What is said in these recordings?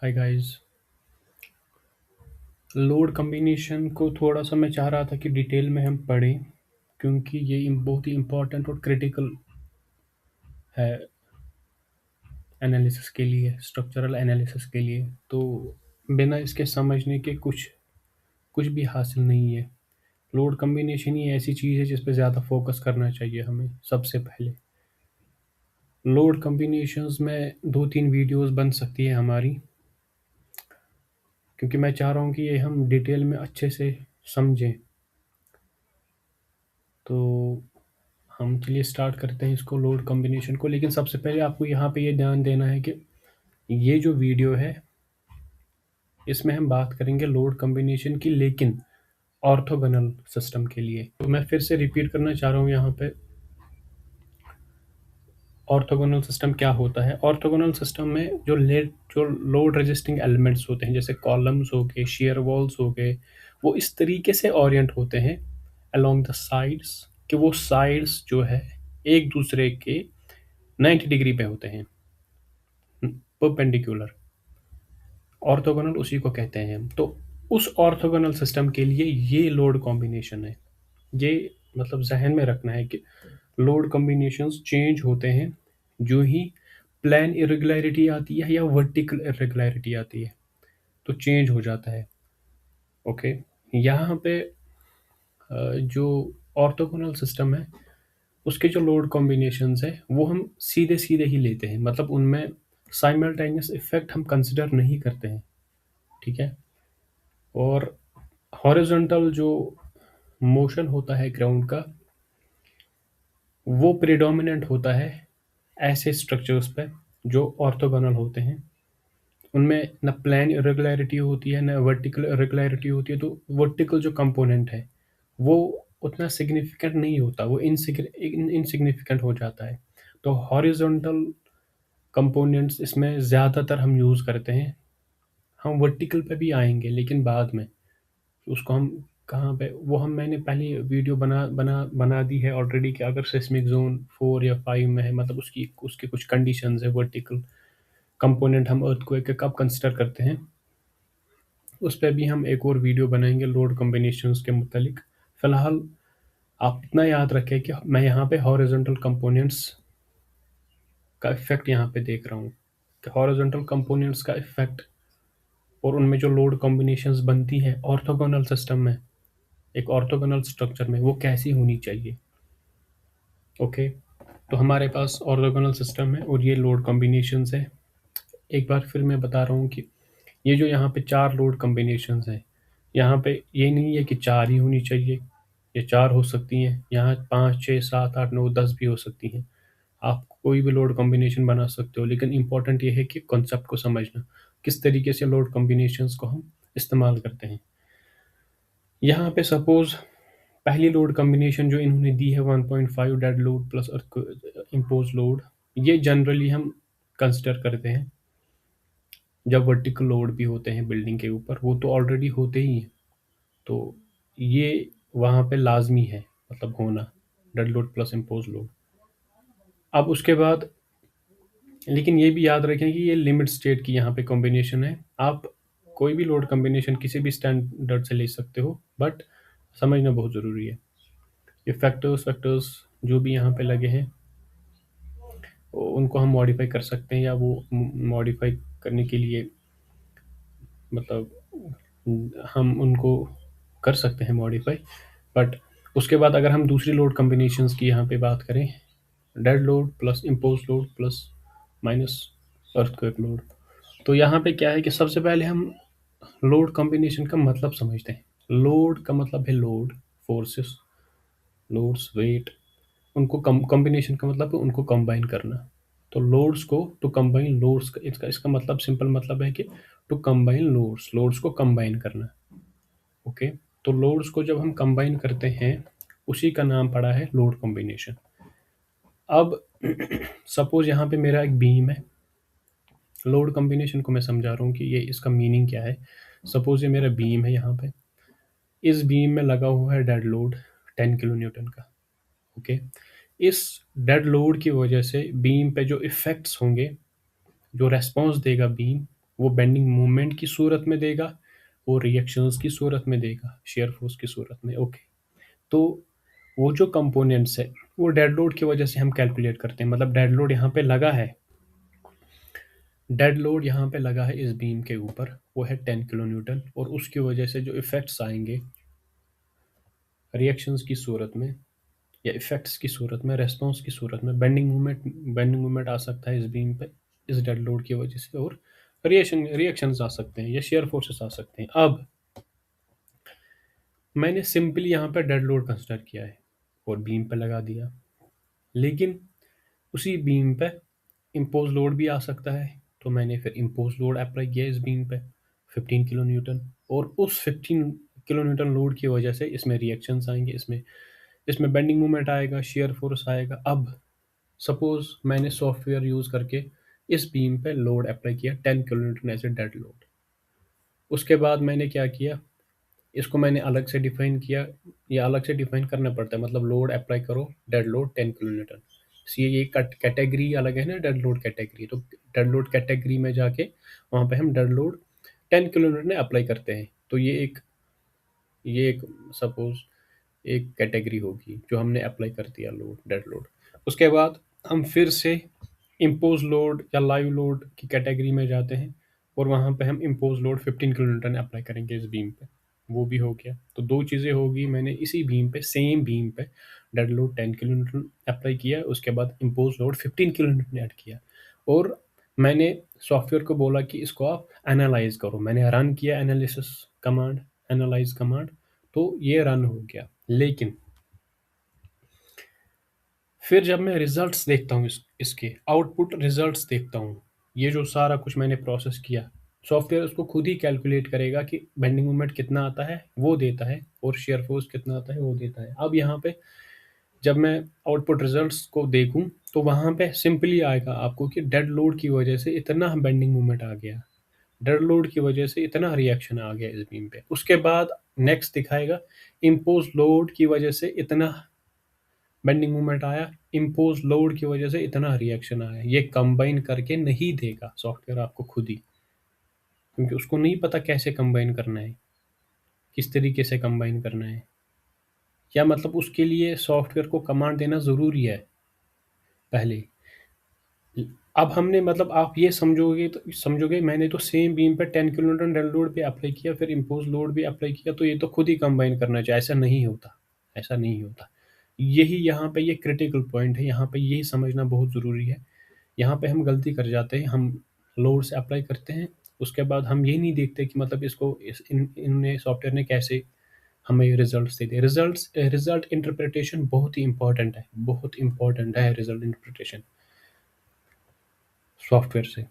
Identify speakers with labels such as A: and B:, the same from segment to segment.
A: Hi guys. Load combination को थोड़ा सा मैं चाह रहा था कि डिटेल में हम पढ़ें, क्योंकि ये बहुत ही इम्पोर्टेंट और क्रिटिकल है एनालिसिस के लिए, स्ट्रक्चरल एनालिसिस के लिए। तो बिना इसके समझने के कुछ कुछ भी हासिल नहीं है। लोड कम्बिनेशन ही ऐसी चीज़ है जिस पे ज़्यादा फोकस करना चाहिए हमें सबसे पहले। लोड कम्बिनेशंस में 2-3 वीडियोस बन सकती है हमारी, क्योंकि मैं चाह रहा हूँ कि ये हम डिटेल में अच्छे से समझें। तो हम चलिए स्टार्ट करते हैं इसको, लोड कॉम्बिनेशन को। लेकिन सबसे पहले आपको यहाँ पे ये ध्यान देना है कि ये जो वीडियो है इसमें हम बात करेंगे लोड कॉम्बिनेशन की, लेकिन ऑर्थोगोनल सिस्टम के लिए। तो मैं फिर से रिपीट करना चाह रहा हूँ यहाँ पे, ऑर्थोगोनल सिस्टम क्या होता है। ऑर्थोगोनल सिस्टम में जो लोड रेजिस्टिंग एलिमेंट्स होते हैं, जैसे कॉलम्स हो गए, शेयर वॉल्स हो गए, वो इस तरीके से ओरिएंट होते हैं अलोंग द साइड्स कि वो साइड्स जो है एक दूसरे के 90 डिग्री पे होते हैं, परपेंडिकुलर। ऑर्थोगोनल उसी को कहते हैं हम। तो उस ऑर्थोगोनल सिस्टम के लिए ये लोड कॉम्बिनेशन है। ये मतलब जहन में रखना है कि लोड कॉम्बिनेशंस चेंज होते हैं जो ही प्लान इरेगुलरिटी आती है या वर्टिकल इरेगुलरिटी आती है, तो चेंज हो जाता है। ओके, यहाँ पे जो ऑर्थोगोनल सिस्टम है उसके जो लोड कॉम्बिनेशंस है वो हम सीधे सीधे ही लेते हैं, मतलब उनमें साइमल्टेनियस इफेक्ट हम कंसिडर नहीं करते हैं। ठीक है। और हॉरिजॉन्टल जो मोशन होता है ग्राउंड का, वो प्रिडोमिनेंट होता है ऐसे स्ट्रक्चर्स पे जो ऑर्थोगोनल होते हैं। उनमें न प्लान इरेगुलरिटी होती है, न वर्टिकल इरेगुलरिटी होती है। तो वर्टिकल जो कंपोनेंट है वो उतना सिग्निफिकेंट नहीं होता, वो इनसिग्निफिकेंट हो जाता है। तो हॉरिजॉन्टल कंपोनेंट्स इसमें ज़्यादातर हम यूज़ करते हैं। हम वर्टिकल पे भी आएंगे लेकिन बाद में उसको हम कहाँ पे, वो हम मैंने पहले वीडियो बना बना बना दी है ऑलरेडी, कि अगर सिस्मिक जोन 4 या 5 में है, मतलब उसकी उसके कुछ कंडीशंस है, वर्टिकल कंपोनेंट हम अर्थक्वेक के कब कंसिडर करते हैं, उस पर भी हम एक और वीडियो बनाएंगे लोड कॉम्बिनेशंस के मुतालिक। फ़िलहाल आप इतना याद रखें कि मैं यहाँ पे हॉरिजॉन्टल कंपोनेंट्स का इफेक्ट यहाँ पे देख रहा हूँ, कि हॉरिजॉन्टल कंपोनेंट्स का इफेक्ट और उनमें जो लोड कॉम्बिनेशंस बनती है ऑर्थोगोनल सिस्टम में, एक ऑर्थोगोनल स्ट्रक्चर में, वो कैसी होनी चाहिए। ओके, तो हमारे पास ऑर्थोगोनल सिस्टम है और ये लोड कॉम्बिनेशंस है। एक बार फिर मैं बता रहा हूँ कि ये जो यहाँ पे 4 लोड कॉम्बिनेशंस हैं, यहाँ पे ये नहीं है कि 4 ही होनी चाहिए, ये 4 हो सकती हैं, यहाँ 5, 6, 7, 8, 9, 10 भी हो सकती हैं। आप कोई भी लोड कॉम्बिनेशन बना सकते हो, लेकिन इम्पॉर्टेंट ये है कि कॉन्सेप्ट को समझना, किस तरीके से लोड कॉम्बिनेशंस को हम इस्तेमाल करते हैं। यहाँ पे सपोज पहली लोड कॉम्बिनेशन जो इन्होंने दी है 1.5 dead load plus impose load, ये जनरली हम कंसिडर करते हैं जब वर्टिकल लोड भी होते हैं बिल्डिंग के ऊपर, वो तो ऑलरेडी होते ही हैं। तो ये वहाँ पे लाजमी है, मतलब होना, dead load plus impose load. अब उसके बाद, लेकिन ये भी याद रखें कि ये लिमिट स्टेट की यहाँ पे कॉम्बिनेशन है। आप कोई भी लोड कॉम्बिनेशन किसी भी स्टैंडर्ड से ले सकते हो, बट समझना बहुत ज़रूरी है। ये फैक्टर्स फैक्टर्स जो भी यहाँ पे लगे हैं उनको हम मॉडिफाई कर सकते हैं, या वो मॉडिफाई करने के लिए, मतलब हम उनको कर सकते हैं मॉडिफाई। बट उसके बाद अगर हम दूसरी लोड कॉम्बिनेशंस की यहाँ पे बात करें, dead load plus impose load plus minus earthquake load, तो यहाँ पे क्या है कि सबसे पहले हम लोड कॉम्बिनेशन का मतलब समझते हैं। लोड का मतलब है लोड, फोर्सेस, लोड्स, वेट, उनको कॉम्बिनेशन का मतलब है उनको कंबाइन करना। तो लोड्स को टू कंबाइन लोड्स का, इसका इसका मतलब, सिंपल मतलब है कि टू कंबाइन लोड्स, लोड्स को कंबाइन करना। ओके, तो लोड्स को जब हम कंबाइन करते हैं उसी का नाम पड़ा है लोड कॉम्बिनेशन। अब सपोज यहाँ पे मेरा एक बीम है, लोड कॉम्बिनेशन को मैं समझा रहा हूँ कि ये इसका मीनिंग क्या है। सपोज ये मेरा बीम है, यहाँ पे इस बीम में लगा हुआ है डेड लोड 10 किलो न्यूटन का। ओके, इस डेड लोड की वजह से बीम पे जो इफ़ेक्ट्स होंगे, जो रेस्पॉन्स देगा बीम, वो बेंडिंग मूवमेंट की सूरत में देगा, वो रिएक्शंस की सूरत में देगा, शेयर फोर्स की सूरत में। ओके, तो वो जो कंपोनेंट्स है वो डेड लोड की वजह से हम कैलकुलेट करते हैं। मतलब डेड लोड यहाँ पे लगा है, डेड लोड यहाँ पे लगा है इस बीम के ऊपर, वो है 10 kN, और उसकी वजह से जो इफ़ेक्ट्स आएंगे रिएक्शंस की सूरत में या इफ़ेक्ट्स की सूरत में, रेस्पॉन्स की सूरत में, बेंडिंग मूवमेंट आ सकता है इस बीम पे इस डेड लोड की वजह से, और रिएक्शंस आ सकते हैं या शेयर फोर्सेस आ सकते हैं। अब मैंने सिंपली यहाँ पे डेड लोड कंसिडर किया है और बीम पे लगा दिया, लेकिन उसी बीम पे इम्पोज लोड भी आ सकता है, तो मैंने फिर इम्पोज लोड अप्लाई किया इस बीम पे 15 kN, और उस 15 kN लोड की वजह से इसमें रिएक्शंस आएंगे, इसमें इसमें बेंडिंग मूवमेंट आएगा, शेयर फोर्स आएगा। अब सपोज मैंने सॉफ्टवेयर यूज़ करके इस बीम पे लोड अप्लाई किया 10 kN as a dead load. उसके बाद मैंने क्या किया, इसको मैंने अलग से डिफाइन किया, या अलग से डिफाइन करना पड़ता है। मतलब लोड अप्लाई करो, डेड लोड 10 kN, ये कट कैटेगरी अलग है ना, डेड लोड कैटेगरी। तो डेड लोड कैटेगरी में जाके वहाँ पे हम डेड लोड 10 kN अप्लाई करते हैं। तो ये एक सपोज एक कैटेगरी होगी जो हमने अप्लाई कर दिया लोड, डेड लोड। उसके बाद हम फिर से इम्पोज लोड या लाइव लोड की कैटेगरी में जाते हैं, और वहाँ पे हम इम्पोज लोड 15 kN अप्लाई करेंगे इस बीम पे। वो भी हो गया। तो दो चीज़ें होगी, मैंने इसी बीम पे, सेम बीम पे डेड लोड 10 kN अप्लाई किया, उसके बाद इम्पोज लोड 15 kN ऐड किया, और मैंने सॉफ्टवेयर को बोला कि इसको आप एनालाइज करो। मैंने रन किया एनालिसिस कमांड, एनालाइज कमांड, तो ये रन हो गया। लेकिन फिर जब मैं रिजल्ट्स देखता हूँ, इसके आउटपुट रिजल्ट्स देखता हूँ, ये जो सारा कुछ मैंने प्रोसेस किया, सॉफ्टवेयर उसको खुद ही कैलकुलेट करेगा कि बेंडिंग मोमेंट कितना आता है वो देता है, और शेयर फोर्स कितना आता है वो देता है। अब यहाँ पे जब मैं आउटपुट रिजल्ट्स को देखूँ, तो वहाँ पे सिंपली आएगा आपको कि डेड लोड की वजह से इतना बेंडिंग मोमेंट आ गया, डेड लोड की वजह से इतना रिएक्शन आ गया इस बीम पे। उसके बाद नेक्स्ट दिखाएगा इम्पोज लोड की वजह से इतना बेंडिंग मूवमेंट आया, इम्पोज लोड की वजह से इतना रिएक्शन आया। ये कंबाइन करके नहीं देगा सॉफ्टवेयर आपको खुद ही, क्योंकि उसको नहीं पता कैसे कंबाइन करना है, किस तरीके से कंबाइन करना है, या मतलब उसके लिए सॉफ्टवेयर को कमांड देना ज़रूरी है पहले। अब हमने मतलब आप ये समझोगे मैंने तो सेम बीम पे 10 kN डेड लोड पे अप्लाई किया, फिर इम्पोज लोड भी अप्लाई किया, तो ये तो खुद ही कंबाइन करना चाहिए। ऐसा नहीं होता, ऐसा नहीं होता। यही यहाँ पे ये क्रिटिकल पॉइंट है, यहाँ पे यही समझना बहुत ज़रूरी है। यहाँ पे हम गलती कर जाते हैं, हम लोड से अप्लाई करते हैं, उसके बाद हम ये नहीं देखते कि मतलब इसको इनने सॉफ्टवेयर ने कैसे हमें रिजल्ट्स दे दिए। रिजल्ट इंटरप्रिटेशन बहुत ही इंपॉर्टेंट है, बहुत इंपॉर्टेंट है रिजल्ट इंटरप्रिटेशन सॉफ्टवेयर से।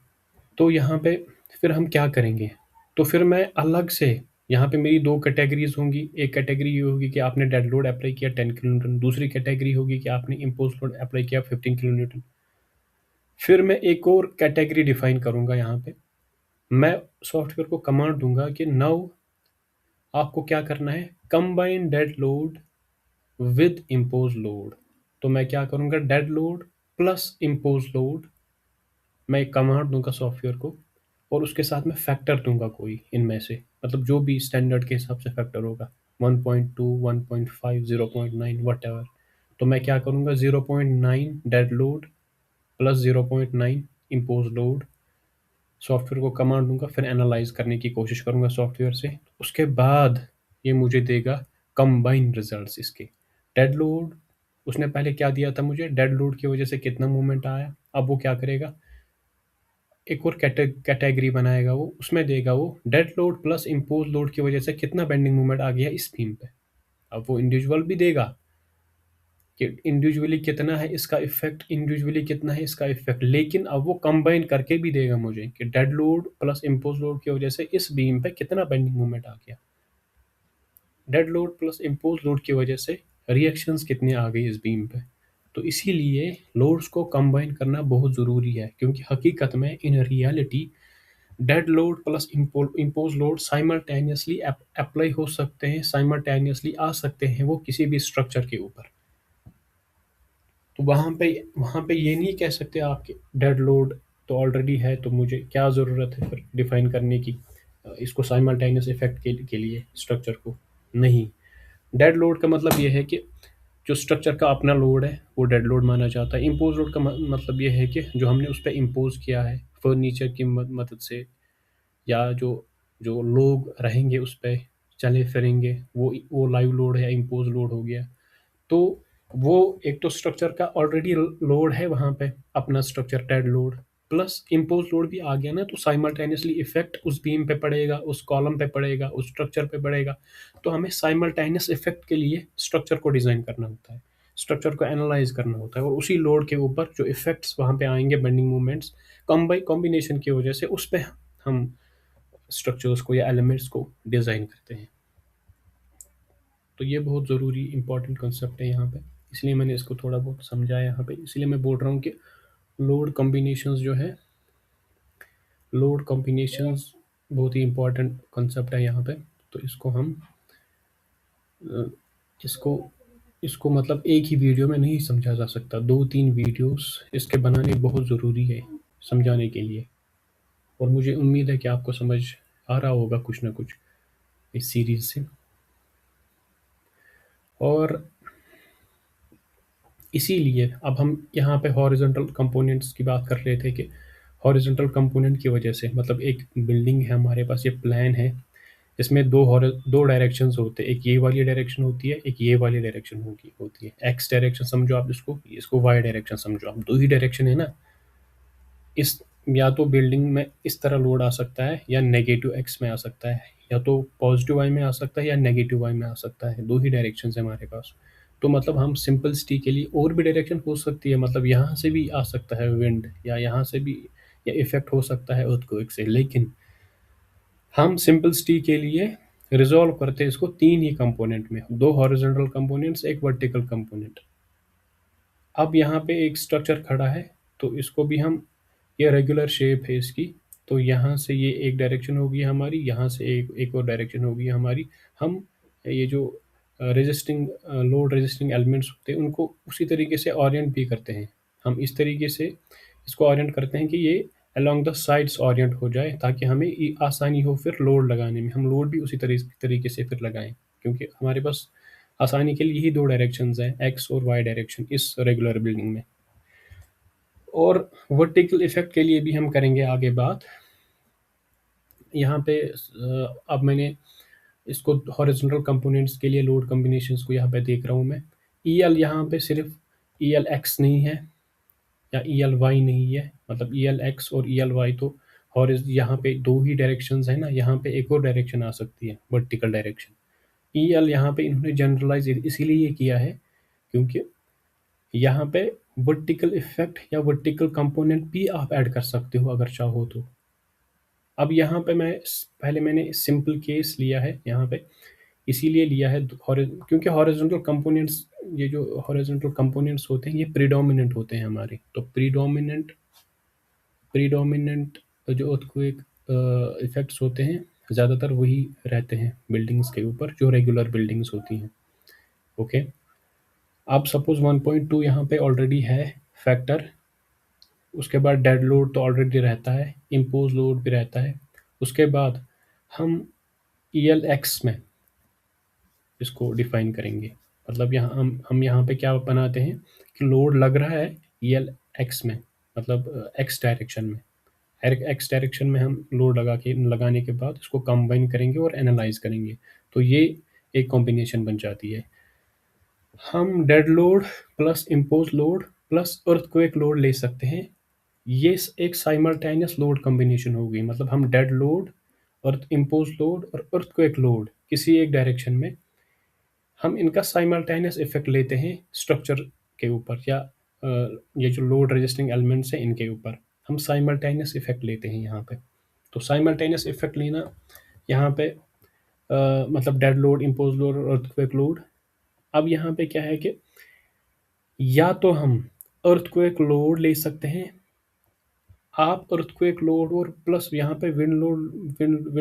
A: तो यहाँ पे फिर हम क्या करेंगे, तो फिर मैं अलग से यहाँ पे मेरी दो कैटेगरीज होंगी। एक कैटेगरी ये होगी कि आपने डेड लोड अप्लाई किया 10 kN, दूसरी कैटेगरी होगी कि आपने इम्पोज लोड अप्लाई किया 15 kN। फिर मैं एक और कैटेगरी डिफाइन करूँगा। यहाँ पे मैं सॉफ्टवेयर को कमांड दूंगा कि नाउ आपको क्या करना है, combine dead load with impose load. तो मैं क्या करूँगा, dead load plus impose load, मैं एक कमांड दूंगा सॉफ्टवेयर को, और उसके साथ में फैक्टर दूंगा कोई इनमें से, मतलब जो भी स्टैंडर्ड के हिसाब से फैक्टर होगा, 1.2, 1.5, 0.9, वट एवर। तो मैं क्या करूँगा, 0.9 dead load plus 0.9 impose load, software को कमांड दूंगा, फिर एनालाइज करने की कोशिश करूंगा सॉफ्टवेयर से। उसके बाद ये मुझे देगा कंबाइन रिजल्ट्स इसके। डेड लोड उसने पहले क्या दिया था मुझे, डेड लोड की वजह से कितना मूवमेंट आया। अब वो क्या करेगा, एक और कैटेगरी बनाएगा, वो उसमें देगा वो dead load plus impose load की वजह से कितना बेंडिंग मूवमेंट आ गया इस बीम पे। अब वो इंडिविजुअल भी देगा कि इंडिविजुअली कितना है इसका इफेक्ट, इंडिविजुअली कितना है इसका इफेक्ट, लेकिन अब वो कंबाइन करके भी देगा मुझे कि dead load plus impose load की वजह से इस बीम पे कितना बेंडिंग मूवमेंट आ गया, dead load plus impose load की वजह से रिएक्शंस कितने आ गई इस बीम पे। तो इसीलिए लोड्स को कंबाइन करना बहुत ज़रूरी है, क्योंकि हकीकत में in reality dead load plus impose load simultaneously apply हो सकते हैं, साइमल्टेनियसली आ सकते हैं वो किसी भी स्ट्रक्चर के ऊपर। तो वहाँ पे ये नहीं कह सकते आपके डेड लोड तो ऑलरेडी है, तो मुझे क्या ज़रूरत है फिर डिफाइन करने की इसको साइमल्टेनियस इफेक्ट के लिए स्ट्रक्चर को? नहीं। डेड लोड का मतलब ये है कि जो स्ट्रक्चर का अपना लोड है वो डेड लोड माना जाता है। इम्पोज लोड का मतलब ये है कि जो हमने उस पर इम्पोज किया है फर्नीचर की मदद से, या जो जो लोग रहेंगे उस पर, चले फिरेंगे, वो लाइव लोड है या इम्पोज लोड हो गया। तो वो एक तो स्ट्रक्चर का ऑलरेडी लोड है वहाँ पे, अपना structure dead load plus impose load भी आ गया ना, तो साइमल्टेनियसली इफेक्ट उस बीम पे पड़ेगा, उस कॉलम पे पड़ेगा, उस स्ट्रक्चर पे पड़ेगा। तो हमें साइमल्टेनियस इफेक्ट के लिए स्ट्रक्चर को डिज़ाइन करना होता है, स्ट्रक्चर को एनालाइज करना होता है, और उसी लोड के ऊपर जो इफेक्ट्स वहाँ पे आएंगे, बेंडिंग मूवमेंट्स कॉम्बिनेशन की वजह से, उस पर हम स्ट्रक्चर्स को या एलिमेंट्स को डिज़ाइन करते हैं। तो ये बहुत ज़रूरी इंपॉर्टेंट कंसेप्ट है यहाँ पे, इसलिए मैंने इसको थोड़ा बहुत समझा यहाँ पे। इसलिए मैं बोल रहा हूँ कि लोड कॉम्बिनेशंस जो है, लोड कॉम्बिनेशंस बहुत ही इंपॉर्टेंट कंसेप्ट है यहाँ पे। तो इसको हम इसको इसको मतलब एक ही वीडियो में नहीं समझा जा सकता, 2-3 वीडियोस इसके बनाने बहुत ज़रूरी है समझाने के लिए। और मुझे उम्मीद है कि आपको समझ आ रहा होगा कुछ ना कुछ इस सीरीज़ से। और इसीलिए अब हम यहाँ पे हॉरिजॉन्टल कंपोनेंट्स की बात कर रहे थे कि हॉरिजॉन्टल कंपोनेंट की वजह से, मतलब एक बिल्डिंग है हमारे पास, ये प्लान है, इसमें दो डायरेक्शंस होते हैं, एक ये वाली डायरेक्शन होती है, एक ये वाली डायरेक्शन होती है। एक्स डायरेक्शन समझो आप इसको वाई डायरेक्शन समझो आप, दो ही डायरेक्शन है ना। इस या तो बिल्डिंग में इस तरह लोड आ सकता है, या नेगेटिव एक्स में आ सकता है, या तो पॉजिटिव वाई में आ सकता है, या नेगेटिव वाई में आ सकता है। दो ही डायरेक्शन है हमारे पास। तो मतलब हम सिंपलिसिटी के लिए और भी डायरेक्शन हो सकती है, मतलब यहाँ से भी आ सकता है विंड, या यहाँ से भी, या इफेक्ट हो सकता है अर्थक्वेक से। लेकिन हम सिंपलिसिटी के लिए रिजॉल्व करते हैं इसको तीन ही कंपोनेंट में, दो हॉरिजॉन्टल कंपोनेंट्स, एक वर्टिकल कंपोनेंट। अब यहाँ पे एक स्ट्रक्चर खड़ा है, तो इसको भी हम, ये रेगुलर शेप है इसकी, तो यहाँ से ये एक डायरेक्शन होगी हमारी, यहाँ से एक और डायरेक्शन होगी हमारी। हम ये जो रेजिस्टिंग लोड रेजिस्टिंग एलिमेंट्स होते हैं उनको उसी तरीके से ओरिएंट भी करते हैं। हम इस तरीके से इसको ओरिएंट करते हैं कि ये अलोंग द साइड्स ओरिएंट हो जाए, ताकि हमें आसानी हो फिर लोड लगाने में। हम लोड भी उसी तरीके से फिर लगाएं, क्योंकि हमारे पास आसानी के लिए ही दो डायरेक्शंस हैं, एक्स और वाई डायरेक्शन, इस रेगुलर बिल्डिंग में। और वर्टिकल इफेक्ट के लिए भी हम करेंगे आगे बात। यहाँ पे अब मैंने इसको हॉरिजॉन्टल कंपोनेंट्स के लिए लोड कॉम्बिनेशंस को यहाँ पे देख रहा हूँ मैं। ई एल यहाँ पे सिर्फ ई एल एक्स नहीं है, या ई एल वाई नहीं है, मतलब ई एल एक्स और ई एल वाई तो यहाँ पे दो ही डायरेक्शंस है ना, यहाँ पे एक और डायरेक्शन आ सकती है, वर्टिकल डायरेक्शन। ई एल यहाँ पे इन्होंने जनरलाइज इसीलिए किया है क्योंकि यहाँ पे वर्टिकल इफेक्ट या वर्टिकल कंपोनेंट भी आप ऐड कर सकते हो अगर चाहो तो। अब यहाँ पे पहले मैंने सिंपल केस लिया है यहाँ पे, इसीलिए लिया है क्योंकि हॉरिजॉन्टल कंपोनेंट्स, ये जो हॉरिजॉन्टल कंपोनेंट्स होते हैं ये प्रीडोमिनेंट होते हैं हमारे। तो प्रीडोमिनेंट जो अर्थक्वेक इफेक्ट्स होते हैं ज़्यादातर वही रहते हैं बिल्डिंग्स के ऊपर, जो रेगुलर बिल्डिंग्स होती हैं। ओके, अब सपोज 1.2 यहाँ पे ऑलरेडी है फैक्टर, उसके बाद डेड लोड तो ऑलरेडी रहता है, इम्पोज लोड भी रहता है। उसके बाद हम ई एल एक्स में इसको डिफाइन करेंगे, मतलब यहाँ हम यहाँ पे क्या बनाते हैं कि लोड लग रहा है ई एल एक्स में, मतलब एक्स डायरेक्शन में। एक्स डायरेक्शन में हम लोड लगाने के बाद इसको कंबाइन करेंगे और एनालाइज करेंगे, तो ये एक कॉम्बिनेशन बन जाती है। हम dead load plus impose load plus earthquake load ले सकते हैं, ये एक साइमल्टेनियस लोड कॉम्बिनेशन हो गई। मतलब हम डेड लोड, अर्थ इम्पोज लोड और अर्थक्वेक लोड किसी एक डायरेक्शन में, हम इनका साइमल्टेनियस इफेक्ट लेते हैं स्ट्रक्चर के ऊपर, या ये जो लोड रेजिस्टिंग एलिमेंट्स हैं इनके ऊपर हम साइमल्टेनियस इफेक्ट लेते हैं यहाँ पे। तो साइमल्टेनियस इफेक्ट लेना यहाँ पे मतलब डेड लोड, इम्पोज लोड और अर्थक्वेक लोड। अब यहाँ पे क्या है कि या तो हम अर्थक्वेक लोड ले सकते हैं, आप अर्थक्वेक लोड और प्लस यहाँ पे विंड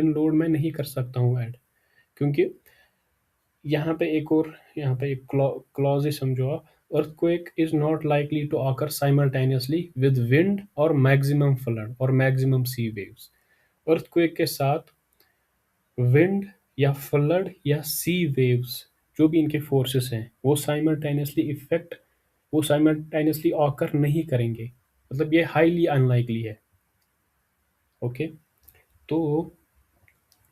A: लोड मैं नहीं कर सकता हूँ ऐड, क्योंकि यहाँ पे एक और यहाँ पे एक क्लॉज है समझो आप, earthquake is not likely to occur simultaneously with wind or maximum flood or maximum sea waves. earthquake के साथ विंड या फ्लड या सी वेव्स, जो भी इनके फोर्सेस हैं, वो साइमल्टेनियसली ऑकर नहीं करेंगे। मतलब ये हाईली अनलाइकली है। ओके, तो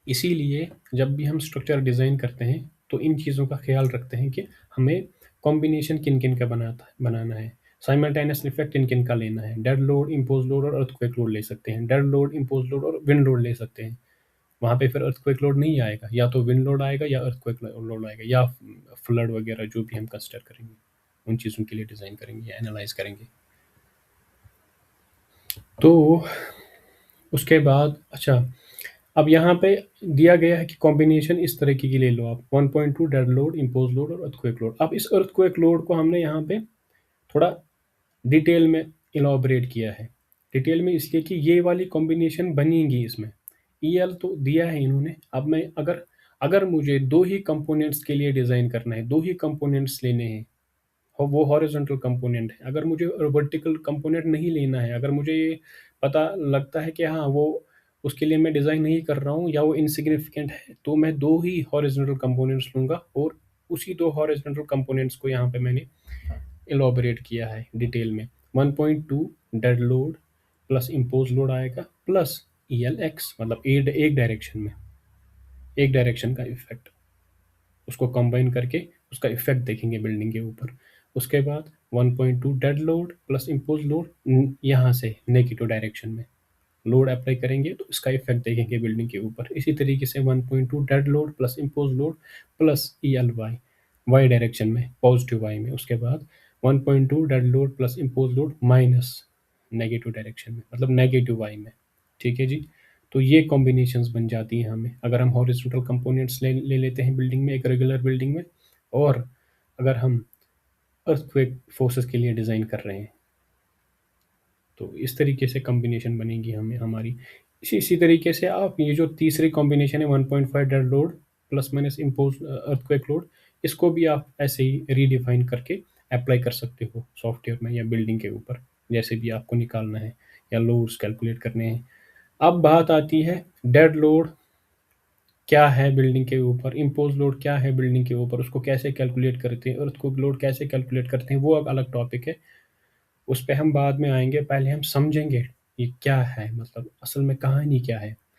A: इसीलिए जब भी हम स्ट्रक्चर डिज़ाइन करते हैं तो इन चीज़ों का ख्याल रखते हैं कि हमें कॉम्बिनेशन किन किन का बनाना है, साइमल्टेनियस इफेक्ट किन किन का लेना है। डेड लोड, इम्पोज लोड और अर्थक्वेक लोड ले सकते हैं, डेड लोड, इम्पोज लोड और विंड लोड ले सकते हैं। वहाँ पे फिर अर्थक्वेक लोड नहीं आएगा, या तो विंड लोड आएगा या अर्थक्वेक लोड आएगा या फ्लड वगैरह जो भी हम कंसिडर करेंगे उन चीज़ों के लिए डिज़ाइन करेंगे या एनालाइज करेंगे। तो उसके बाद अच्छा, अब यहाँ पे दिया गया है कि कॉम्बिनेशन इस तरीके की ले लो आप, 1.2 डेड लोड, इम्पोज लोड और अर्थक्वेक लोड। अब इस अर्थक्वेक लोड को हमने यहाँ पे थोड़ा डिटेल में इलाबरेट किया है। डिटेल में इसलिए कि ये वाली कॉम्बिनेशन बनेगी इसमें। EL तो दिया है इन्होंने। अब मैं अगर अगर मुझे दो ही कंपोनेंट्स के लिए डिज़ाइन करना है, दो ही कंपोनेंट्स लेने हैं, वो हॉरिजॉन्टल कंपोनेंट है, अगर मुझे वर्टिकल कंपोनेंट नहीं लेना है, अगर मुझे ये पता लगता है कि हाँ वो उसके लिए मैं डिज़ाइन नहीं कर रहा हूँ या वो इनसिग्निफिकेंट है, तो मैं दो ही हॉरिजॉन्टल कंपोनेंट्स लूँगा और उसी दो हॉरिजॉन्टल कंपोनेंट्स को यहाँ पे मैंने एलॉबरेट किया है डिटेल में। 1.2 dead load plus impose load आएगा प्लस ELX, मतलब एक डायरेक्शन का इफेक्ट, उसको कंबाइन करके उसका इफेक्ट देखेंगे बिल्डिंग के ऊपर। उसके बाद 1.2 dead load plus impose load, यहाँ से नेगेटिव डायरेक्शन में लोड अप्लाई करेंगे तो इसका इफेक्ट देखेंगे बिल्डिंग के ऊपर। इसी तरीके से 1.2 dead load plus impose load plus ELY, Y direction में, पॉजिटिव वाई में। उसके बाद 1.2 dead load plus impose load minus negative direction में, मतलब नेगेटिव वाई में। ठीक है जी, तो ये कॉम्बिनेशंस बन जाती हैं हमें अगर हम हॉरिजॉन्टल कंपोनेंट्स ले लेते हैं बिल्डिंग में, एक रेगुलर बिल्डिंग में, और अगर हम अर्थक्वेक फोर्सेस के लिए डिज़ाइन कर रहे हैं तो इस तरीके से कॉम्बिनेशन बनेगी हमें हमारी। इसी तरीके से आप ये जो तीसरी कॉम्बिनेशन है 1.5 dead load plus minus impose earthquake load, इसको भी आप ऐसे ही रीडिफाइन करके अप्लाई कर सकते हो सॉफ्टवेयर में या बिल्डिंग के ऊपर, जैसे भी आपको निकालना है या लोड्स कैलकुलेट करने हैं। अब बात आती है डेड लोड क्या है बिल्डिंग के ऊपर, इम्पोज लोड क्या है बिल्डिंग के ऊपर, उसको कैसे कैलकुलेट करते हैं, अर्थक्वेक लोड कैसे कैलकुलेट करते हैं, वो अब अलग टॉपिक है, उस पे हम बाद में आएंगे। पहले हम समझेंगे ये क्या है, मतलब असल में कहानी क्या है।